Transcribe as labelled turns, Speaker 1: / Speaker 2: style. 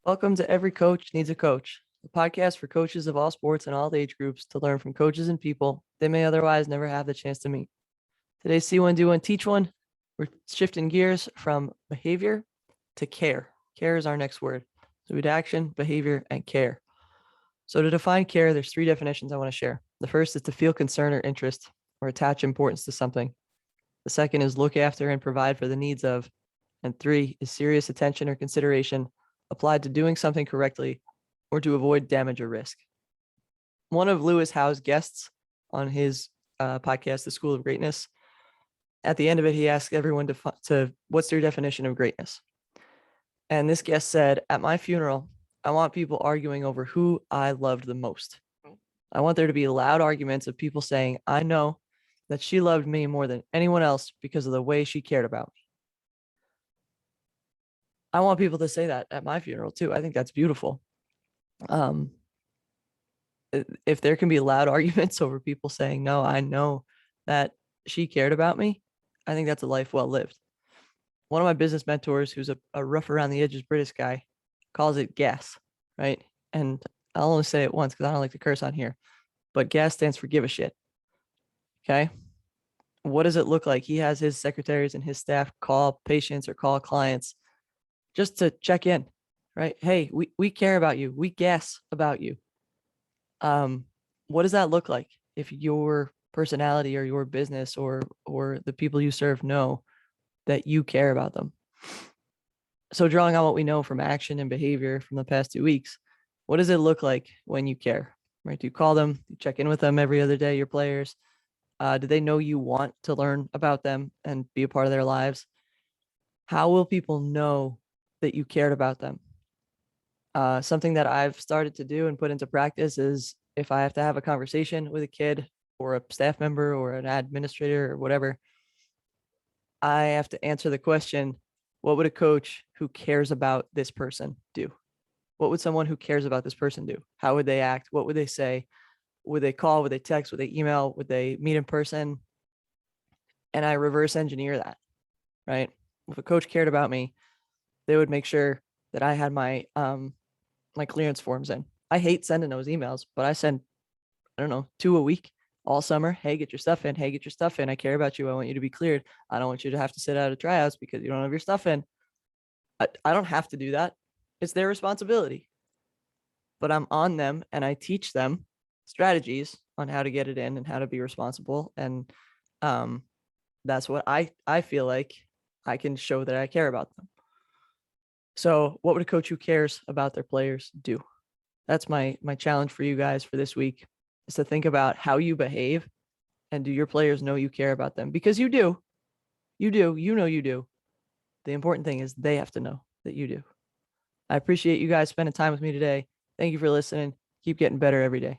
Speaker 1: Welcome to Every Coach Needs a Coach, the podcast for coaches of all sports and all age groups to learn from coaches and people they may otherwise never have the chance to meet. Today's See One, Do One, Teach One. We're shifting gears from behavior to care. Care is our next word. So we do action, behavior, and care. So to define care, there's three definitions I want to share. The first is to feel concern or interest or attach importance to something. The second is look after and provide for the needs of. And three is serious attention or consideration applied to doing something correctly or to avoid damage or risk. One of Lewis Howes' guests on his podcast, The School of Greatness, at the end of it, he asked everyone to what's their definition of greatness? And this guest said, at my funeral, I want people arguing over who I loved the most. I want there to be loud arguments of people saying, I know that she loved me more than anyone else because of the way she cared about me. I want people to say that at my funeral too. I think that's beautiful. If there can be loud arguments over people saying, no, I know that she cared about me, I think that's a life well lived. One of my business mentors, who's a rough around the edges British guy, calls it GAS, right? And I'll only say it once because I don't like to curse on here, but GAS stands for give a shit. Okay. What does it look like? He has his secretaries and his staff call patients or call clients just to check in, right? Hey, we care about you. We guess about you. What does that look like if your personality or your business or the people you serve know that you care about them? So drawing on what we know from action and behavior from the past 2 weeks, what does it look like when you care, right? Do you call them, you check in with them every other day, your players? Do they know you want to learn about them and be a part of their lives? How will people know that you cared about them? Something that I've started to do and put into practice is if I have to have a conversation with a kid or a staff member or an administrator or whatever, I have to answer the question, what would a coach who cares about this person do? What would someone who cares about this person do? How would they act? What would they say? Would they call? Would they text? Would they email? Would they meet in person? And I reverse engineer that, right? If a coach cared about me, they would make sure that I had my my clearance forms in. I hate sending those emails, but I send, I don't know, 2 a week all summer. Hey, get your stuff in. Hey, get your stuff in. I care about you. I want you to be cleared. I don't want you to have to sit out of tryouts because you don't have your stuff in. I don't have to do that. It's their responsibility. But I'm on them and I teach them strategies on how to get it in and how to be responsible. And that's what I feel like I can show that I care about them. So what would a coach who cares about their players do? That's my challenge for you guys for this week, is to think about how you behave and do your players know you care about them? Because you do. You do. You know you do. The important thing is they have to know that you do. I appreciate you guys spending time with me today. Thank you for listening. Keep getting better every day.